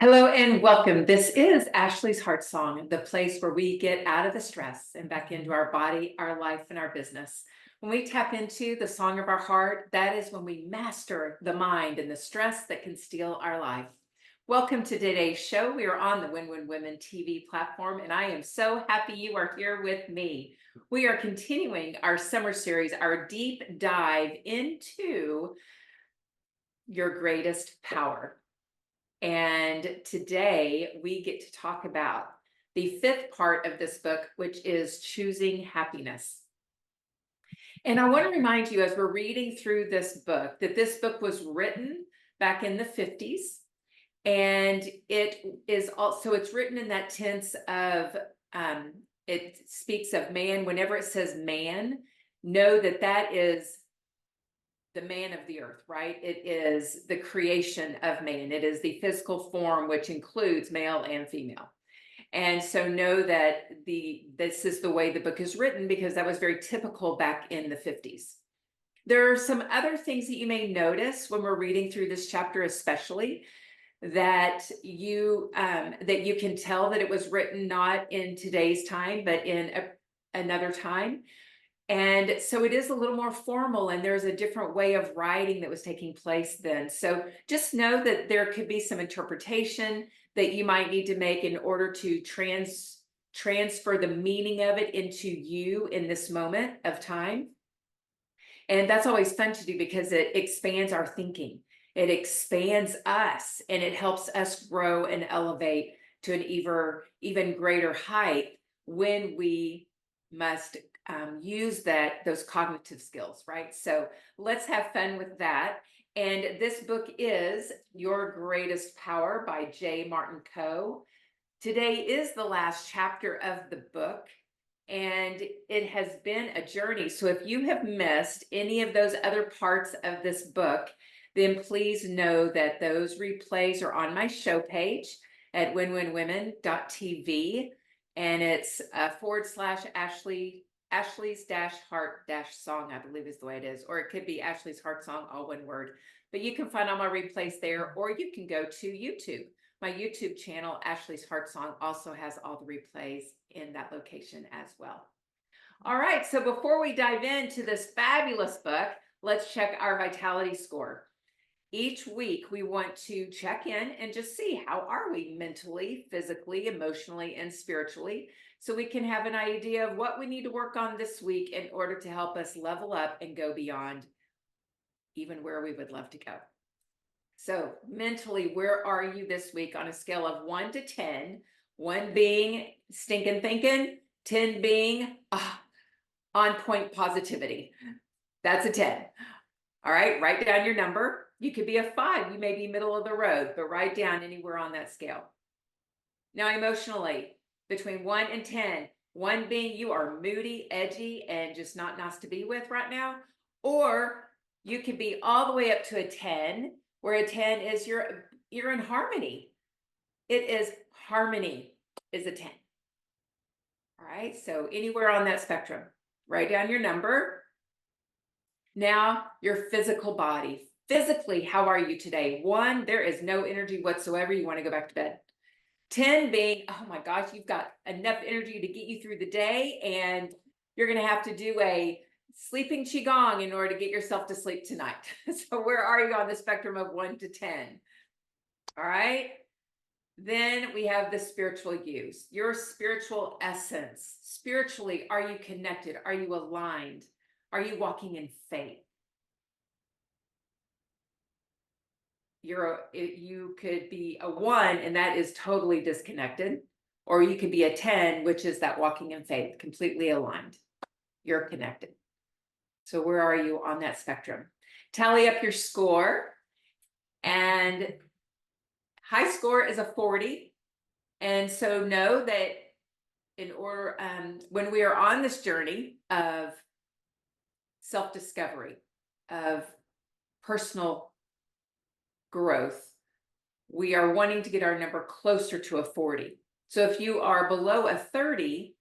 Hello and welcome. This is Ashley's Heart Song, the place where we get out of the stress and back into our body, our life, and our business. When we tap into the song of our heart, that is when we master the mind and the stress that can steal our life. Welcome to today's show. We are on the Win-Win Women TV platform, and I am so happy you are here with me. We are continuing our summer series, our deep dive into your greatest power. And today we get to talk about the fifth part of this book, which is choosing happiness. And I want to remind you, as we're reading through this book, that this book was written back in the 50s. And it's written in that tense of, it speaks of man. Whenever it says man, know that that is the man of the earth, right? It is the creation of man. It is the physical form, which includes male and female. And so know that this is the way the book is written, because that was very typical back in the 50s. There are some other things that you may notice when we're reading through this chapter, especially that you can tell that it was written not in today's time, but in another time. And so it is a little more formal, and there's a different way of writing that was taking place then. So just know that there could be some interpretation that you might need to make in order to transfer the meaning of it into you in this moment of time. And that's always fun to do, because it expands our thinking. It expands us, and it helps us grow and elevate to an even greater height when we must use those cognitive skills, right? So let's have fun with that. And this book is Your Greatest Power by J. Martin Kohe. Today is the last chapter of the book, and it has been a journey. So if you have missed any of those other parts of this book, then please know that those replays are on my show page at winwinwomen.tv, and it's /Ashley's-heart-song, I believe is the way it is, or it could be Ashley's Heart Song, all one word. But you can find all my replays there, or you can go to YouTube. My YouTube channel, Ashley's Heart Song, also has all the replays in that location as well. All right, so before we dive into this fabulous book, let's check our vitality score. Each week, we want to check in and just see, how are we mentally, physically, emotionally, and spiritually, so we can have an idea of what we need to work on this week in order to help us level up and go beyond even where we would love to go. So mentally, where are you this week on a scale of 1 to 10? 1 being stinking thinking, 10 being on point positivity. That's a 10. All right, write down your number. You could be a 5. You may be middle of the road, but write down anywhere on that scale. Now, emotionally, between 1 and 10, 1 being you are moody, edgy, and just not nice to be with right now. Or you could be all the way up to a 10, where a 10 is you're in harmony. It is harmony is a 10. All right, so anywhere on that spectrum, write down your number. Now, your physical body. Physically, how are you today? 1, there is no energy whatsoever. You want to go back to bed. 10 being, oh my gosh, you've got enough energy to get you through the day, and you're going to have to do a sleeping qigong in order to get yourself to sleep tonight. So where are you on the spectrum of 1 to 10? All right. Then we have the spiritual use, your spiritual essence. Spiritually, are you connected? Are you aligned? Are you walking in faith? You could be a 1, and that is totally disconnected, or you could be a 10, which is that walking in faith, completely aligned. You're connected. So where are you on that spectrum? Tally up your score, and high score is a 40. And so know that in order, when we are on this journey of self-discovery, of personal growth, we are wanting to get our number closer to a 40. So if you are below a 30,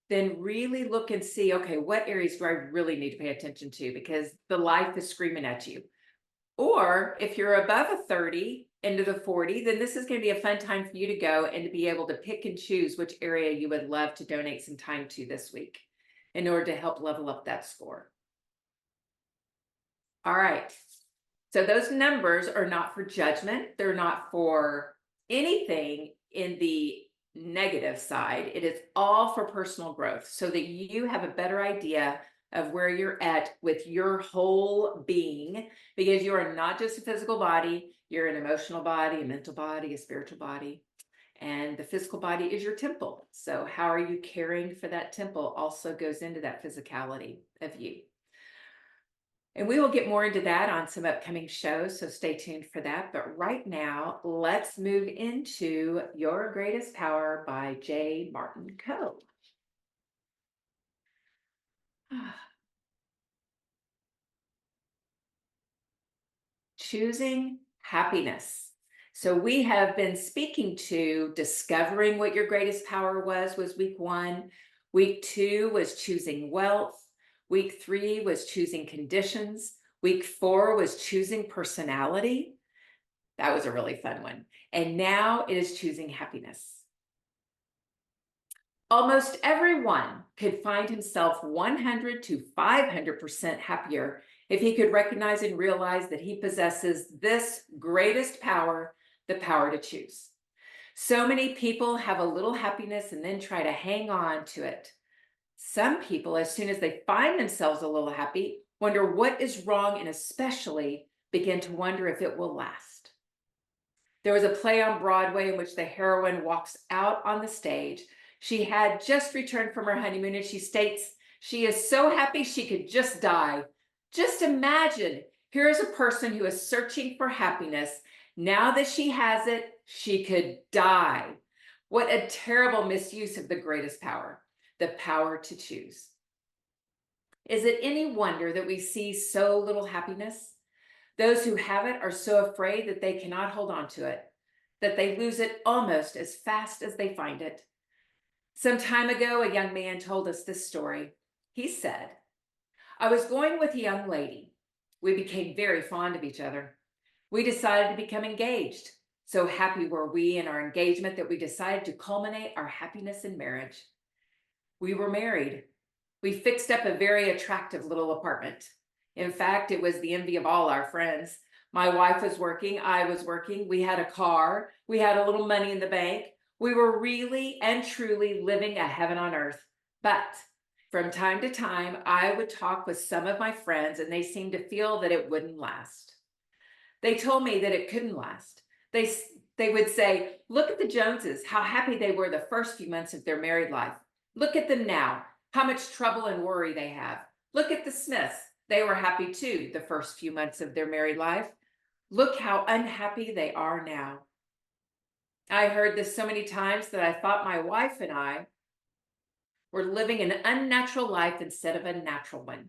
then really look and see, okay, what areas do I really need to pay attention to, because the life is screaming at you. Or if you're above a 30, into the 40, then this is going to be a fun time for you to go and to be able to pick and choose which area you would love to donate some time to this week in order to help level up that score. All right. So those numbers are not for judgment. They're not for anything in the negative side. It is all for personal growth so that you have a better idea of where you're at with your whole being, because you are not just a physical body, you're an emotional body, a mental body, a spiritual body, and the physical body is your temple. So how are you caring for that temple also goes into that physicality of you. And we will get more into that on some upcoming shows, so stay tuned for that. But right now, let's move into Your Greatest Power by J. Martin Coe. Choosing happiness. So we have been speaking to discovering what your greatest power was week 1. Week 2 was choosing wealth. Week 3 was choosing conditions. Week 4 was choosing personality. That was a really fun one. And now it is choosing happiness. Almost everyone could find himself 100 to 500% happier if he could recognize and realize that he possesses this greatest power, the power to choose. So many people have a little happiness and then try to hang on to it. Some people, as soon as they find themselves a little happy, wonder what is wrong and especially begin to wonder if it will last. There was a play on Broadway in which the heroine walks out on the stage. She had just returned from her honeymoon and she states she is so happy she could just die. Just imagine, here is a person who is searching for happiness. Now that she has it, she could die. What a terrible misuse of the greatest power, the power to choose. Is it any wonder that we see so little happiness? Those who have it are so afraid that they cannot hold on to it, that they lose it almost as fast as they find it. Some time ago, a young man told us this story. He said, I was going with a young lady. We became very fond of each other. We decided to become engaged. So happy were we in our engagement that we decided to culminate our happiness in marriage. We were married. We fixed up a very attractive little apartment. In fact, it was the envy of all our friends. My wife was working, I was working, we had a car, we had a little money in the bank. We were really and truly living a heaven on earth. But from time to time, I would talk with some of my friends and they seemed to feel that it wouldn't last. They told me that it couldn't last. They would say, look at the Joneses, how happy they were the first few months of their married life. Look at them now, how much trouble and worry they have. Look at the Smiths. They were happy too the first few months of their married life. Look how unhappy they are now. I heard this so many times that I thought my wife and I were living an unnatural life instead of a natural one.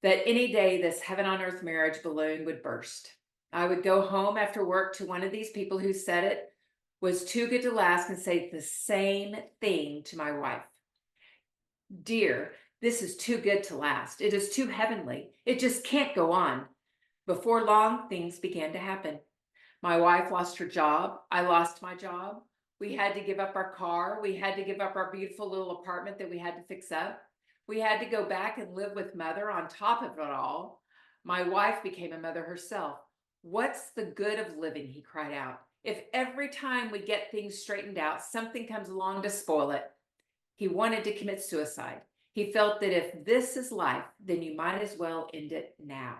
That any day this heaven on earth marriage balloon would burst. I would go home after work to one of these people who said it was too good to last and say the same thing to my wife. Dear, this is too good to last. It is too heavenly. It just can't go on. Before long, things began to happen. My wife lost her job. I lost my job. We had to give up our car. We had to give up our beautiful little apartment that we had to fix up. We had to go back and live with mother on top of it all. My wife became a mother herself. What's the good of living, he cried out, if every time we get things straightened out, something comes along to spoil it. He wanted to commit suicide. He felt that if this is life, then you might as well end it now.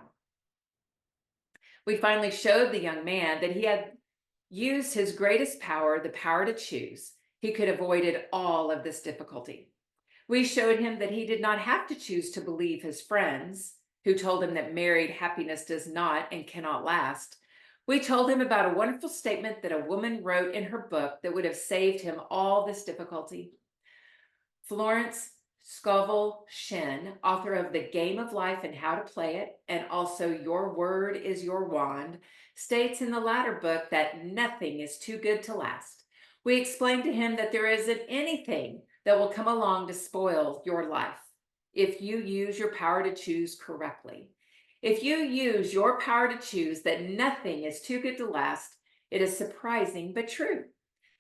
We finally showed the young man that he had used his greatest power, the power to choose. He could have avoided all of this difficulty. We showed him that he did not have to choose to believe his friends, who told him that married happiness does not and cannot last. We told him about a wonderful statement that a woman wrote in her book that would have saved him all this difficulty. Florence Scovel Shinn, author of The Game of Life and How to Play It, and also Your Word is Your Wand, states in the latter book that nothing is too good to last. We explained to him that there isn't anything that will come along to spoil your life if you use your power to choose correctly. If you use your power to choose that nothing is too good to last, It is surprising but true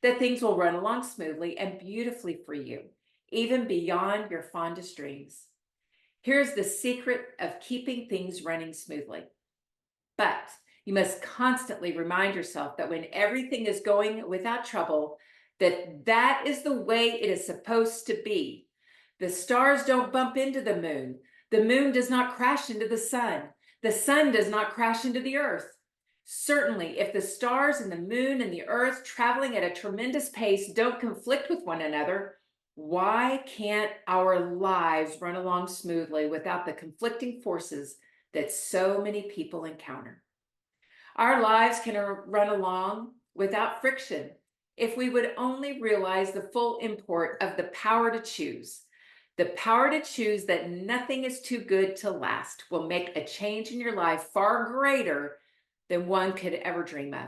that things will run along smoothly and beautifully for you, even beyond your fondest dreams. Here's the secret of keeping things running smoothly. But you must constantly remind yourself that when everything is going without trouble, that is the way it is supposed to be. The stars don't bump into the moon. The moon does not crash into the sun. The sun does not crash into the earth. Certainly, if the stars and the moon and the earth traveling at a tremendous pace don't conflict with one another, why can't our lives run along smoothly without the conflicting forces that so many people encounter? Our lives can run along without friction if we would only realize the full import of the power to choose. The power to choose that nothing is too good to last will make a change in your life far greater than one could ever dream of.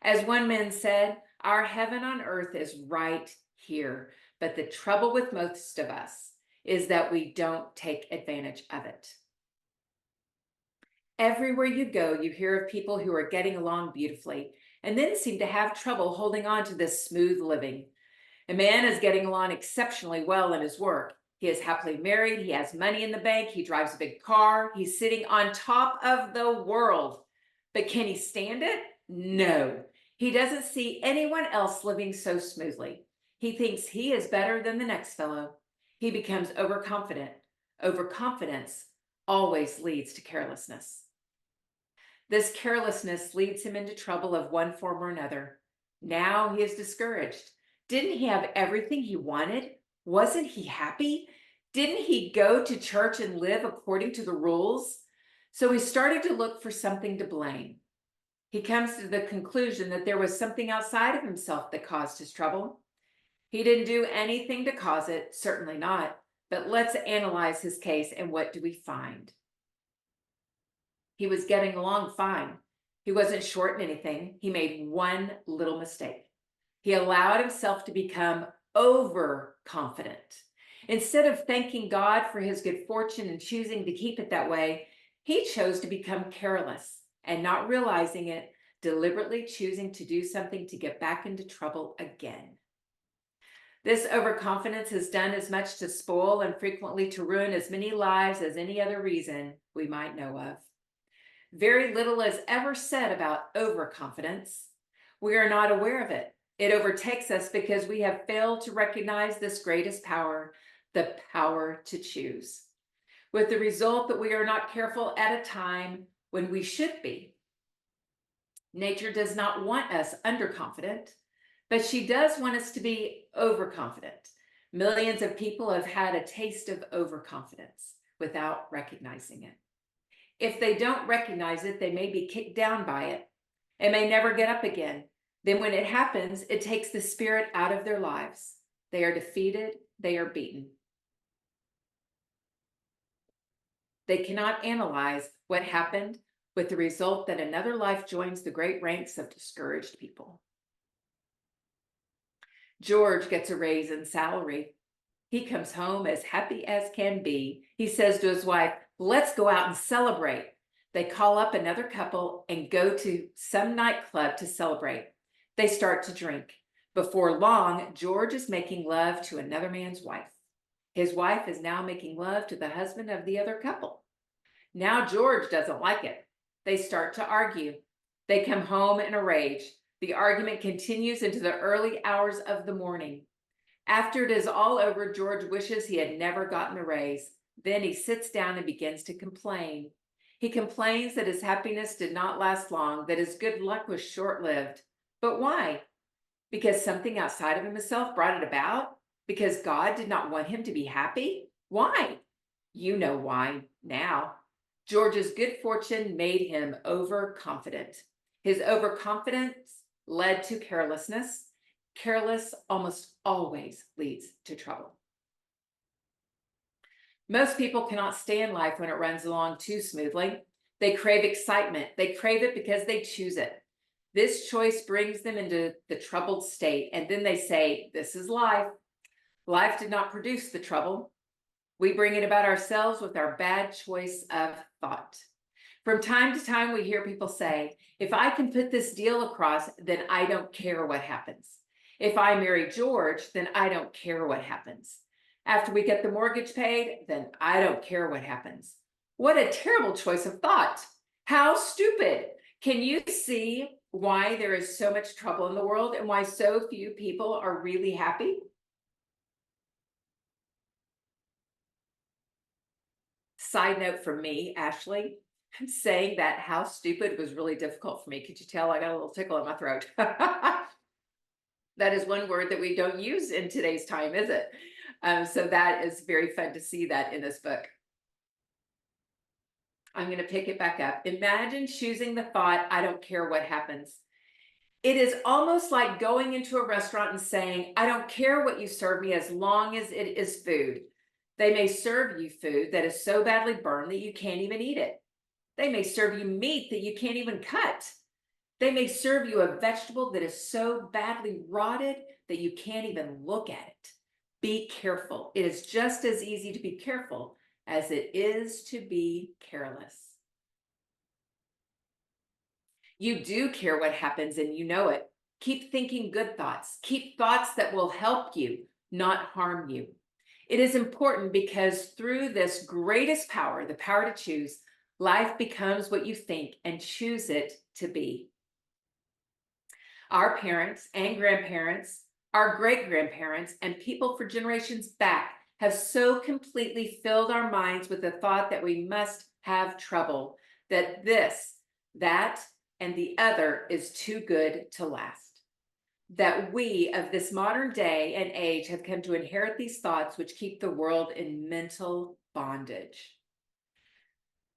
As one man said, our heaven on earth is right here, but the trouble with most of us is that we don't take advantage of it. Everywhere you go, you hear of people who are getting along beautifully and then seem to have trouble holding on to this smooth living. A man is getting along exceptionally well in his work. He is happily married, he has money in the bank, he drives a big car, he's sitting on top of the world. But can he stand it? No. He doesn't see anyone else living so smoothly. He thinks he is better than the next fellow. He becomes overconfident. Overconfidence always leads to carelessness. This carelessness leads him into trouble of one form or another. Now he is discouraged. Didn't he have everything he wanted? Wasn't he happy? Didn't he go to church and live according to the rules? So he started to look for something to blame. He comes to the conclusion that there was something outside of himself that caused his trouble. He didn't do anything to cause it, certainly not. But let's analyze his case, and what do we find? He was getting along fine. He wasn't short in anything. He made one little mistake. He allowed himself to become overconfident. Instead of thanking God for his good fortune and choosing to keep it that way, he chose to become careless and, not realizing it, deliberately choosing to do something to get back into trouble again. This overconfidence has done as much to spoil and frequently to ruin as many lives as any other reason we might know of. Very little is ever said about overconfidence. We are not aware of it. It overtakes us because we have failed to recognize this greatest power, the power to choose, with the result that we are not careful at a time when we should be. Nature does not want us underconfident, but she does want us to be overconfident. Millions of people have had a taste of overconfidence without recognizing it. If they don't recognize it, they may be kicked down by it and may never get up again. Then when it happens, it takes the spirit out of their lives. They are defeated, they are beaten. They cannot analyze what happened, with the result that another life joins the great ranks of discouraged people. George gets a raise in salary. He comes home as happy as can be. He says to his wife, "Let's go out and celebrate." They call up another couple and go to some nightclub to celebrate. They start to drink. Before long, George is making love to another man's wife. His wife is now making love to the husband of the other couple. Now George doesn't like it. They start to argue. They come home in a rage. The argument continues into the early hours of the morning. After it is all over, George wishes he had never gotten the raise. Then he sits down and begins to complain. He complains that his happiness did not last long, that his good luck was short-lived. But why? Because something outside of himself brought it about? Because God did not want him to be happy? Why? You know why now. George's good fortune made him overconfident. His overconfidence led to carelessness. Careless almost always leads to trouble. Most people cannot stand life when it runs along too smoothly. They crave excitement. They crave it because they choose it. This choice brings them into the troubled state, and then they say, "This is life." Life did not produce the trouble. We bring it about ourselves with our bad choice of thought. From time to time, we hear people say, if I can put this deal across, then I don't care what happens. If I marry George, then I don't care what happens. After we get the mortgage paid, then I don't care what happens. What a terrible choice of thought. How stupid. Can you see why there is so much trouble in the world and why so few people are really happy? Side note for me, Ashley, saying that how stupid was really difficult for me. Could you tell I got a little tickle in my throat? That is one word that we don't use in today's time, is it? So that is very fun to see that in this book. I'm going to pick it back up. Imagine choosing the thought, I don't care what happens. It is almost like going into a restaurant and saying, I don't care what you serve me as long as it is food. They may serve you food that is so badly burned that you can't even eat it. They may serve you meat that you can't even cut. They may serve you a vegetable that is so badly rotted that you can't even look at it. Be careful. It is just as easy to be careful as it is to be careless. You do care what happens and you know it. Keep thinking good thoughts. Keep thoughts that will help you, not harm you. It is important because through this greatest power, the power to choose, life becomes what you think and choose it to be. Our parents and grandparents, our great-grandparents, and people for generations back have so completely filled our minds with the thought that we must have trouble, that this, that, and the other is too good to last. That we of this modern day and age have come to inherit these thoughts which keep the world in mental bondage.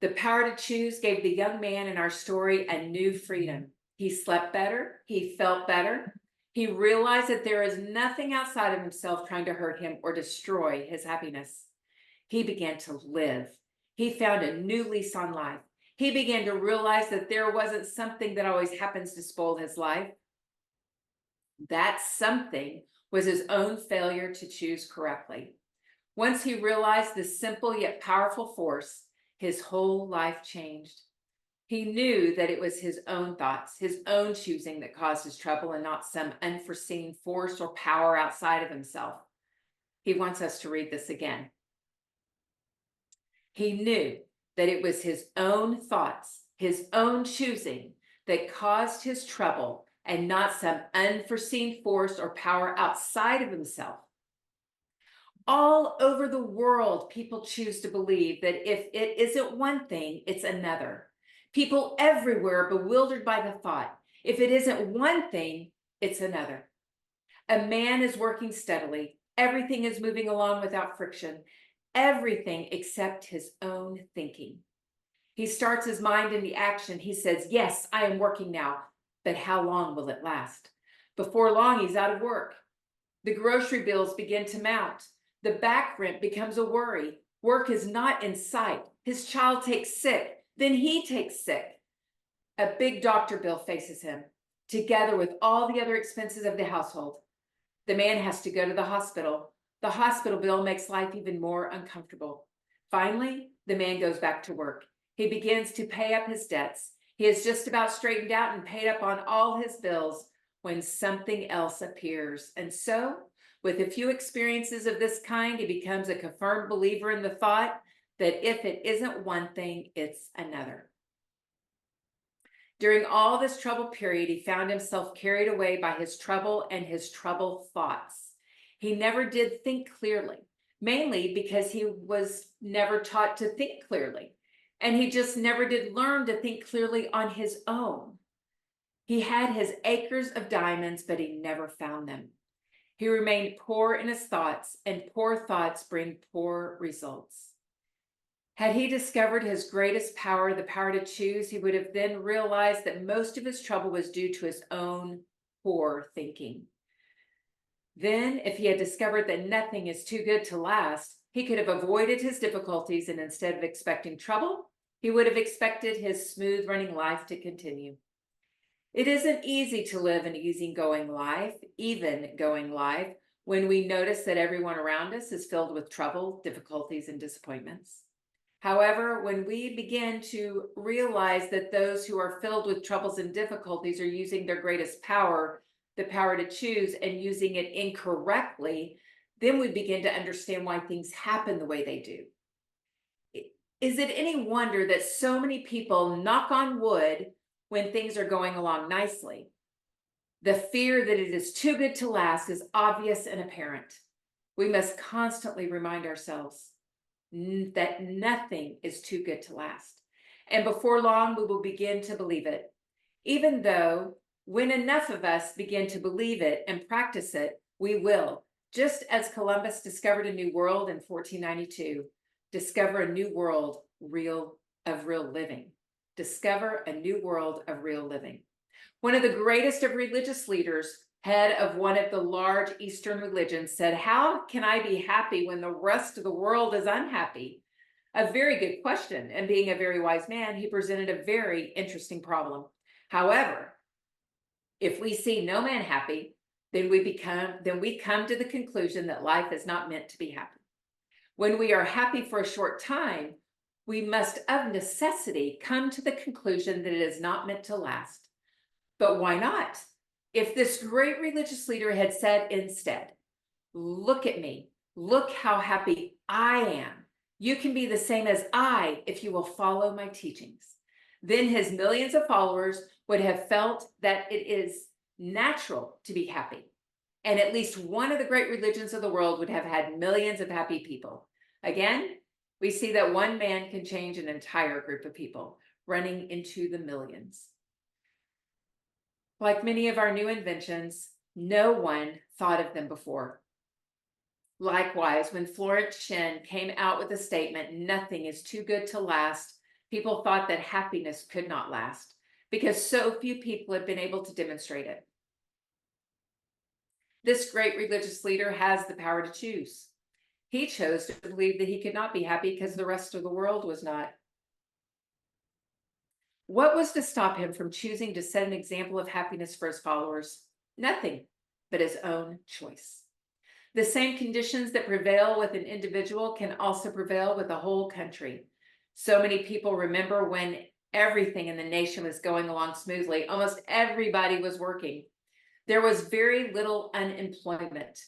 The power to choose gave the young man in our story a new freedom. He slept better. He felt better. He realized that there is nothing outside of himself trying to hurt him or destroy his happiness. He began to live. He found a new lease on life. He began to realize that there wasn't something that always happens to spoil his life. That something was his own failure to choose correctly. Once he realized this simple yet powerful force, his whole life changed. He knew that it was his own thoughts, his own choosing that caused his trouble and not some unforeseen force or power outside of himself. He wants us to read this again. He knew that it was his own thoughts, his own choosing that caused his trouble and not some unforeseen force or power outside of himself. All over the world, people choose to believe that if it isn't one thing, it's another. People everywhere are bewildered by the thought, if it isn't one thing, it's another. A man is working steadily. Everything is moving along without friction. Everything except his own thinking. He starts his mind into action. He says, yes, I am working now, but how long will it last? Before long, he's out of work. The grocery bills begin to mount. The back rent becomes a worry. Work is not in sight. His child takes sick. Then he takes sick. A big doctor bill faces him, together with all the other expenses of the household. The man has to go to the hospital. The hospital bill makes life even more uncomfortable. Finally, the man goes back to work. He begins to pay up his debts. He has just about straightened out and paid up on all his bills when something else appears. And so, with a few experiences of this kind, he becomes a confirmed believer in the thought that if it isn't one thing, it's another. During all this troubled period, he found himself carried away by his trouble and his troubled thoughts. He never did think clearly, mainly because he was never taught to think clearly, and he just never did learn to think clearly on his own. He had his acres of diamonds, but he never found them. He remained poor in his thoughts, and poor thoughts bring poor results. Had he discovered his greatest power, the power to choose, he would have then realized that most of his trouble was due to his own poor thinking. Then, if he had discovered that nothing is too good to last, he could have avoided his difficulties, and instead of expecting trouble, he would have expected his smooth-running life to continue. It isn't easy to live an easygoing life, even-going life, when we notice that everyone around us is filled with trouble, difficulties, and disappointments. However, when we begin to realize that those who are filled with troubles and difficulties are using their greatest power, the power to choose, and using it incorrectly, then we begin to understand why things happen the way they do. Is it any wonder that so many people knock on wood when things are going along nicely? The fear that it is too good to last is obvious and apparent. We must constantly remind ourselves that nothing is too good to last. And before long, we will begin to believe it. Even though, when enough of us begin to believe it and practice it, we will, just as Columbus discovered a new world in 1492, discover a new world of real living. Discover a new world of real living. One of the greatest of religious leaders, head of one of the large Eastern religions, said, "How can I be happy when the rest of the world is unhappy?" A very good question, and being a very wise man, he presented a very interesting problem. However, if we see no man happy, then we come to the conclusion that life is not meant to be happy. When we are happy for a short time, we must of necessity come to the conclusion that it is not meant to last. But why not? If this great religious leader had said instead, "Look at me, look how happy I am. You can be the same as I if you will follow my teachings," then his millions of followers would have felt that it is natural to be happy. And at least one of the great religions of the world would have had millions of happy people. Again, we see that one man can change an entire group of people, running into the millions. Like many of our new inventions, no one thought of them before. Likewise, when Florence Shen came out with the statement, "Nothing is too good to last," people thought that happiness could not last because so few people had been able to demonstrate it. This great religious leader has the power to choose. He chose to believe that he could not be happy because the rest of the world was not. What was to stop him from choosing to set an example of happiness for his followers? Nothing but his own choice. The same conditions that prevail with an individual can also prevail with a whole country. So many people remember when everything in the nation was going along smoothly. Almost everybody was working. There was very little unemployment.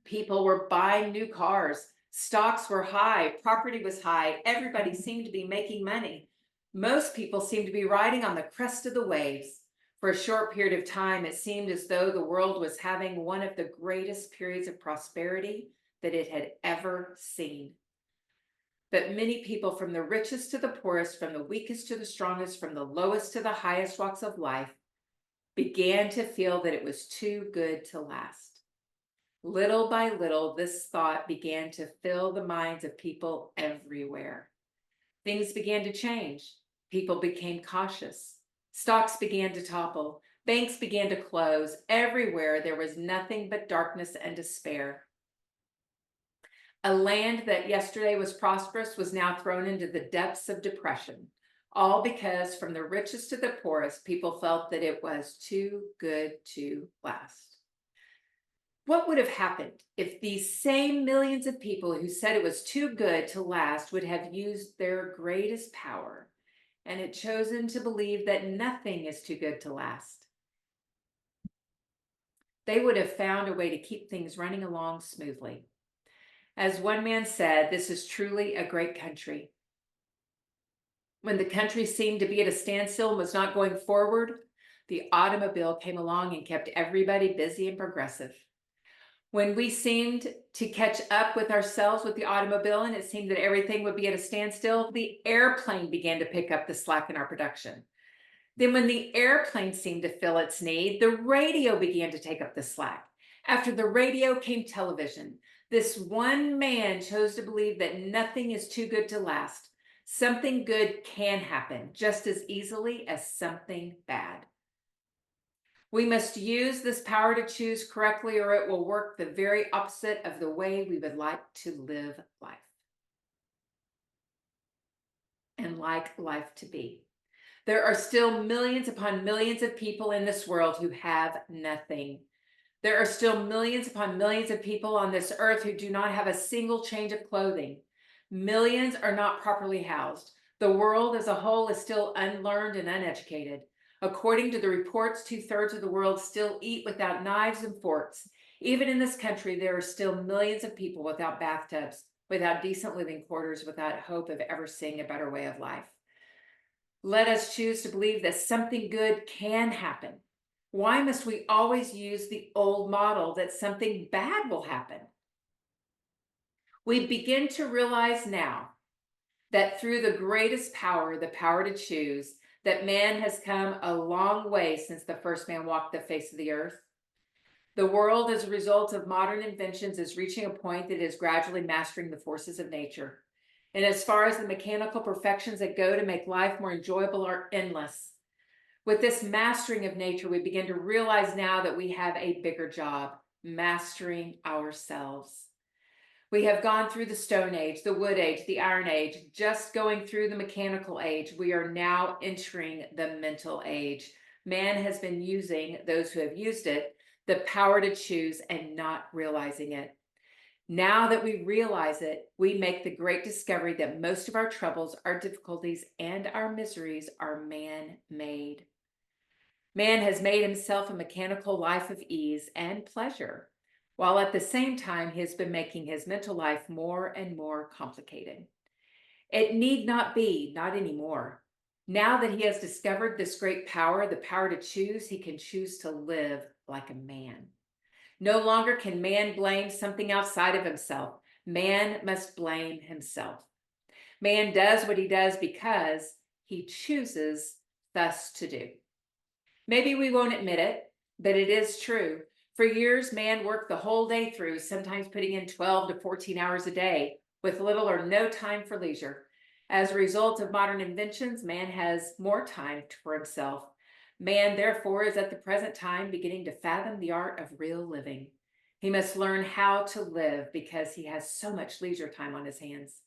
People were buying new cars. Stocks were high. Property was high. Everybody seemed to be making money. Most people seemed to be riding on the crest of the waves. For a short period of time, it seemed as though the world was having one of the greatest periods of prosperity that it had ever seen. But many people, from the richest to the poorest, from the weakest to the strongest, from the lowest to the highest walks of life, began to feel that it was too good to last. Little by little, this thought began to fill the minds of people everywhere. Things began to change. People became cautious. Stocks began to topple. Banks began to close. Everywhere there was nothing but darkness and despair. A land that yesterday was prosperous was now thrown into the depths of depression, all because from the richest to the poorest, people felt that it was too good to last. What would have happened if these same millions of people who said it was too good to last would have used their greatest power and had chosen to believe that nothing is too good to last? They would have found a way to keep things running along smoothly. As one man said, this is truly a great country. When the country seemed to be at a standstill and was not going forward, the automobile came along and kept everybody busy and progressive. When we seemed to catch up with ourselves with the automobile and it seemed that everything would be at a standstill, the airplane began to pick up the slack in our production. Then when the airplane seemed to fill its need, the radio began to take up the slack. After the radio came television. This one man chose to believe that nothing is too good to last. Something good can happen just as easily as something bad. We must use this power to choose correctly, or it will work the very opposite of the way we would like to live life and like life to be. There are still millions upon millions of people in this world who have nothing. There are still millions upon millions of people on this earth who do not have a single change of clothing. Millions are not properly housed. The world as a whole is still unlearned and uneducated. According to the reports, 2/3 of the world still eat without knives and forks. Even in this country, there are still millions of people without bathtubs, without decent living quarters, without hope of ever seeing a better way of life. Let us choose to believe that something good can happen. Why must we always use the old model that something bad will happen? We begin to realize now that through the greatest power, the power to choose, that man has come a long way since the first man walked the face of the earth. The world, as a result of modern inventions, is reaching a point that is gradually mastering the forces of nature. And as far as the mechanical perfections that go to make life more enjoyable are endless. With this mastering of nature, we begin to realize now that we have a bigger job, mastering ourselves. We have gone through the Stone Age, the Wood Age, the Iron Age, just going through the mechanical age. We are now entering the mental age. Man has been using, those who have used it, the power to choose and not realizing it. Now that we realize it, we make the great discovery that most of our troubles, our difficulties, and our miseries are man-made. Man has made himself a mechanical life of ease and pleasure, while at the same time he has been making his mental life more and more complicated. It need not be, not anymore. Now that he has discovered this great power, the power to choose, he can choose to live like a man. No longer can man blame something outside of himself. Man must blame himself. Man does what he does because he chooses thus to do. Maybe we won't admit it, but it is true. For years, man worked the whole day through, sometimes putting in 12 to 14 hours a day, with little or no time for leisure. As a result of modern inventions, man has more time for himself. Man, therefore, is at the present time beginning to fathom the art of real living. He must learn how to live because he has so much leisure time on his hands.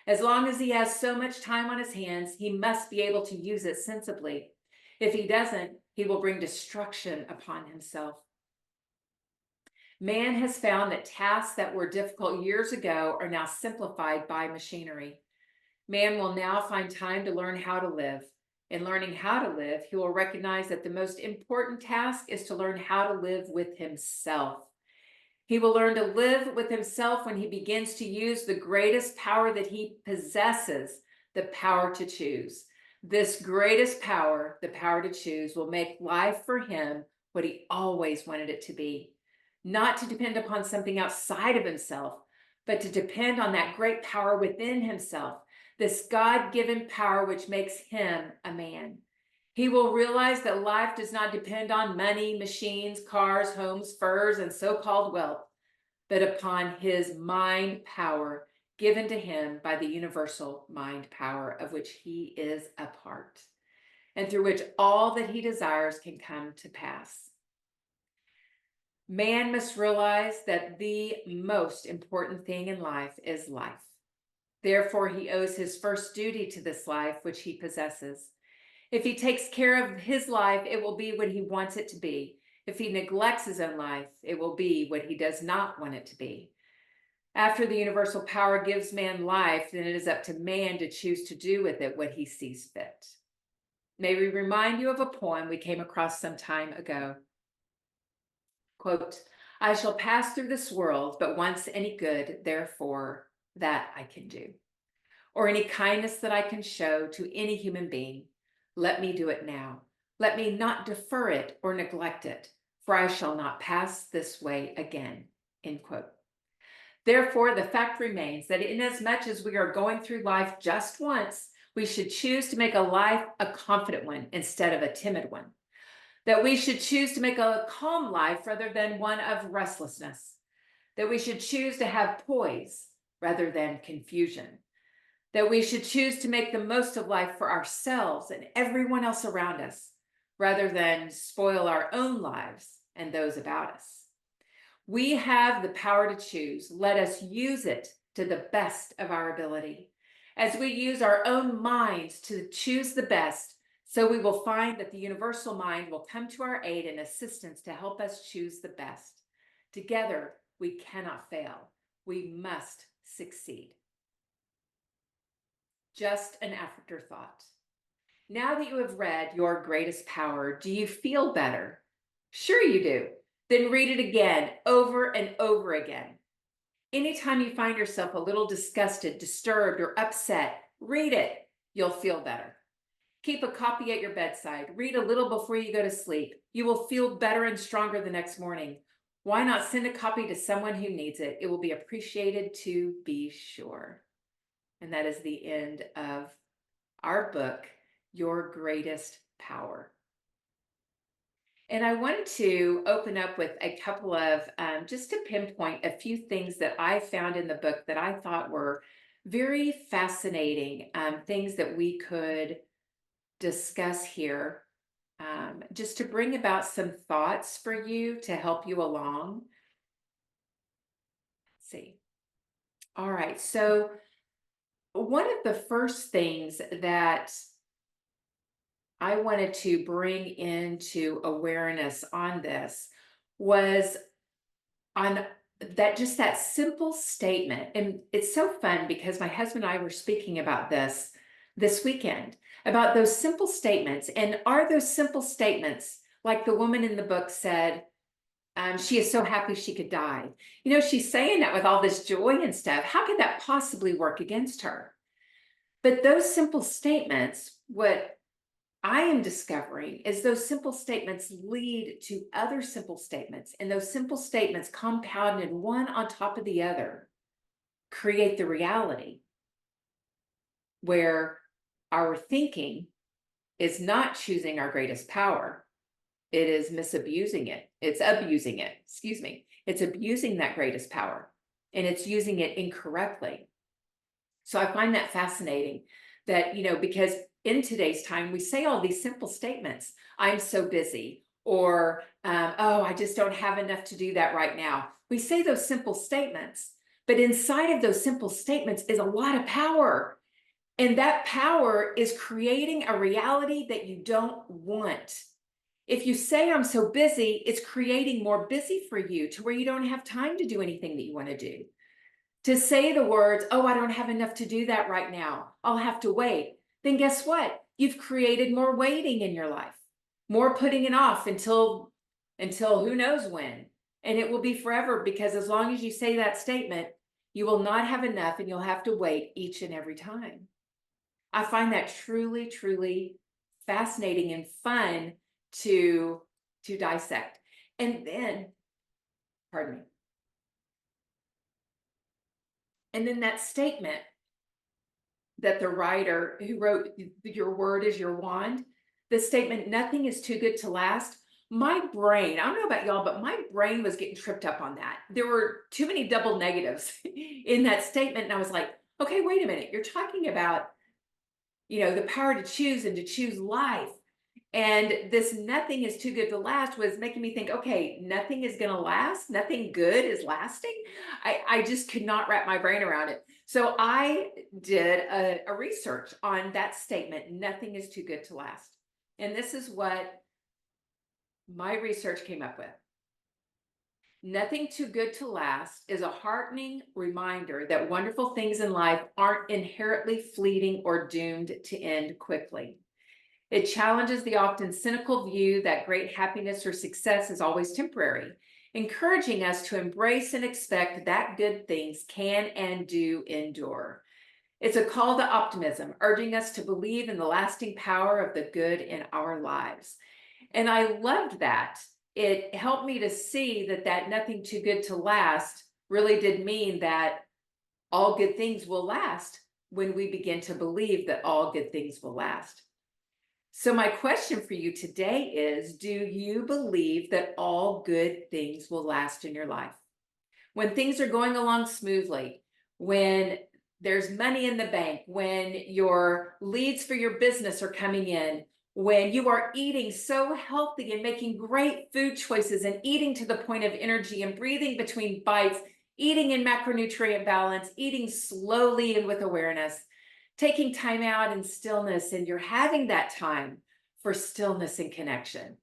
As long as he has so much time on his hands, he must be able to use it sensibly. If he doesn't, he will bring destruction upon himself. Man has found that tasks that were difficult years ago are now simplified by machinery. Man will now find time to learn how to live. In learning how to live, he will recognize that the most important task is to learn how to live with himself. He will learn to live with himself when he begins to use the greatest power that he possesses, the power to choose. This greatest power, the power to choose, will make life for him what he always wanted it to be. Not to depend upon something outside of himself, but to depend on that great power within himself, this God-given power which makes him a man. He will realize that life does not depend on money, machines, cars, homes, furs, and so-called wealth, but upon his mind power given to him by the universal mind power of which he is a part, and through which all that he desires can come to pass. Man must realize that the most important thing in life is life. Therefore, he owes his first duty to this life which he possesses. If he takes care of his life, it will be what he wants it to be. If he neglects his own life, it will be what he does not want it to be. After the universal power gives man life, then it is up to man to choose to do with it what he sees fit. May we remind you of a poem we came across some time ago. Quote, I shall pass through this world, but once any good, therefore, that I can do. Or any kindness that I can show to any human being, let me do it now. Let me not defer it or neglect it, for I shall not pass this way again. End quote. Therefore, the fact remains that inasmuch as we are going through life just once, we should choose to make a life a confident one instead of a timid one. That we should choose to make a calm life rather than one of restlessness. That we should choose to have poise rather than confusion. That we should choose to make the most of life for ourselves and everyone else around us, rather than spoil our own lives and those about us. We have the power to choose. Let us use it to the best of our ability. As we use our own minds to choose the best, so we will find that the universal mind will come to our aid and assistance to help us choose the best. Together, we cannot fail. We must succeed. just an afterthought. Now that you have read Your Greatest Power, do you feel better? Sure you do. Then read it again, over and over again. Anytime you find yourself a little disgusted, disturbed, or upset, read it. You'll feel better. Keep a copy at your bedside. Read a little before you go to sleep. You will feel better and stronger the next morning. Why not send a copy to someone who needs it? It will be appreciated, to be sure. And that is the end of our book, Your Greatest Power. And I wanted to open up with a couple of, just to pinpoint a few things that I found in the book that I thought were very fascinating, things that we could discuss here, just to bring about some thoughts for you to help you along. Let's see. All right, so one of the first things that I wanted to bring into awareness on this was on that, just that simple statement. And it's so fun because my husband and I were speaking about this weekend, about those simple statements. And are those simple statements, like the woman in the book said, she is so happy she could die. You know, she's saying that with all this joy and stuff. How could that possibly work against her? But those simple statements, what I am discovering is those simple statements lead to other simple statements, and those simple statements compounded one on top of the other create the reality where our thinking is not choosing our greatest power. It is misabusing it. It's abusing it. Excuse me. It's abusing that greatest power, and it's using it incorrectly. So I find that fascinating that, you know, because in today's time, we say all these simple statements. I'm so busy, or, oh, I just don't have enough to do that right now. We say those simple statements, but inside of those simple statements is a lot of power. And that power is creating a reality that you don't want. If you say, I'm so busy, it's creating more busy for you to where you don't have time to do anything that you want to do. To say the words, oh, I don't have enough to do that right now, I'll have to wait, then guess what? You've created more waiting in your life, more putting it off until who knows when. And it will be forever, because as long as you say that statement, you will not have enough and you'll have to wait each and every time. I find that truly, truly fascinating and fun to dissect. And then, pardon me. And then that statement that the writer who wrote Your Word is Your Wand, the statement, nothing is too good to last. My brain, I don't know about y'all, but my brain was getting tripped up on that. There were too many double negatives in that statement. And I was like, okay, wait a minute. You're talking about, you know, the power to choose and to choose life. And this nothing is too good to last was making me think, okay, nothing is going to last. Nothing good is lasting. I just could not wrap my brain around it. So I did a research on that statement, nothing is too good to last. And this is what my research came up with. Nothing too good to last is a heartening reminder that wonderful things in life aren't inherently fleeting or doomed to end quickly. It challenges the often cynical view that great happiness or success is always temporary, encouraging us to embrace and expect that good things can and do endure. It's a call to optimism, urging us to believe in the lasting power of the good in our lives. And I loved that. It helped me to see that nothing too good to last really did mean that all good things will last when we begin to believe that all good things will last. So my question for you today is, do you believe that all good things will last in your life? When things are going along smoothly, when there's money in the bank, when your leads for your business are coming in, when you are eating so healthy and making great food choices and eating to the point of energy and breathing between bites, eating in macronutrient balance, eating slowly and with awareness, taking time out in stillness, and you're having that time for stillness and connection.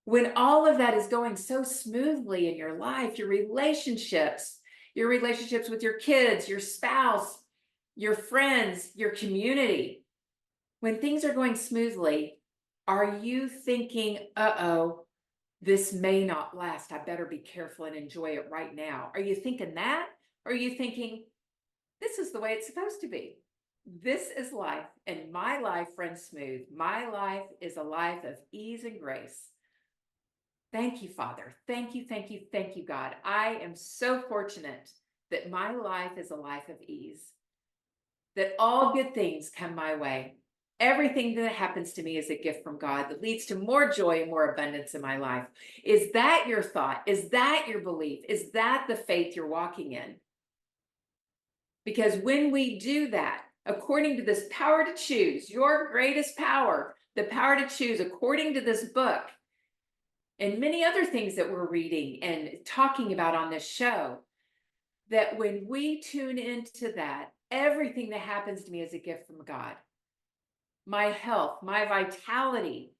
When all of that is going so smoothly in your life, your relationships with your kids, your spouse, your friends, your community. When things are going smoothly, are you thinking, uh-oh, this may not last. I better be careful and enjoy it right now. Are you thinking that? Or are you thinking, this is the way it's supposed to be? This is life, and my life runs smooth. My life is a life of ease and grace. Thank you, Father. Thank you, thank you, thank you, God. I am so fortunate that my life is a life of ease, that all good things come my way. Everything that happens to me is a gift from God that leads to more joy and more abundance in my life. Is that your thought? Is that your belief? Is that the faith you're walking in? Because when we do that, according to this power to choose, your greatest power, the power to choose, according to this book, and many other things that we're reading and talking about on this show, that when we tune into that, everything that happens to me is a gift from God. My health, my vitality.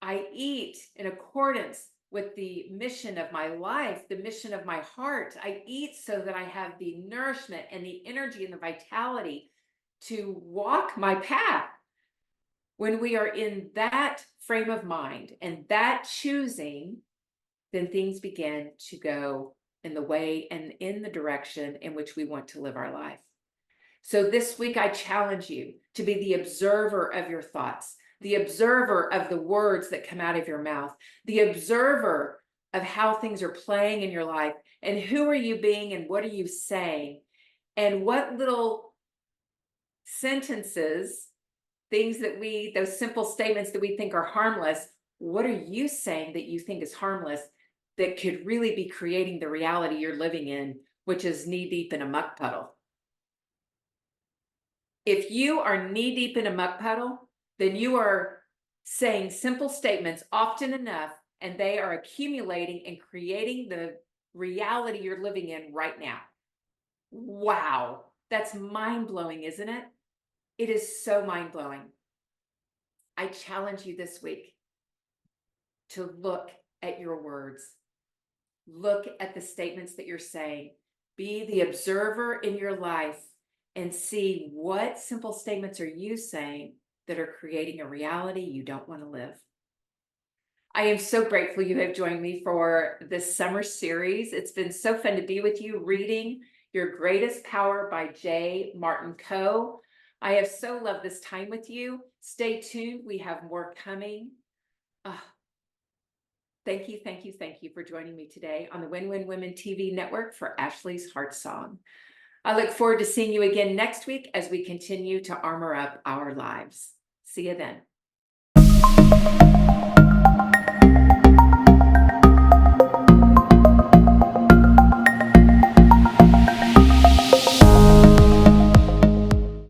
I eat in accordance with the mission of my life, the mission of my heart. I eat so that I have the nourishment and the energy and the vitality to walk my path. When we are in that frame of mind and that choosing, then things begin to go in the way and in the direction in which we want to live our life. So this week, I challenge you to be the observer of your thoughts, the observer of the words that come out of your mouth, the observer of how things are playing in your life, and who are you being and what are you saying, and what little sentences, things that those simple statements that we think are harmless, what are you saying that you think is harmless that could really be creating the reality you're living in, which is knee deep in a muck puddle? If you are knee deep in a muck puddle, then you are saying simple statements often enough, and they are accumulating and creating the reality you're living in right now. Wow, that's mind-blowing, isn't it? It is so mind-blowing. I challenge you this week to look at your words. Look at the statements that you're saying. Be the observer in your life and see what simple statements are you saying that are creating a reality you don't want to live. I am so grateful you have joined me for this summer series. It's been so fun to be with you reading Your Greatest Power by J. Martin Kohe. I have so loved this time with you. Stay tuned. We have more coming. Thank you, thank you, thank you for joining me today on the Win Win Women TV network for Ashley's Heart Song. I look forward to seeing you again next week as we continue to armor up our lives. See you then.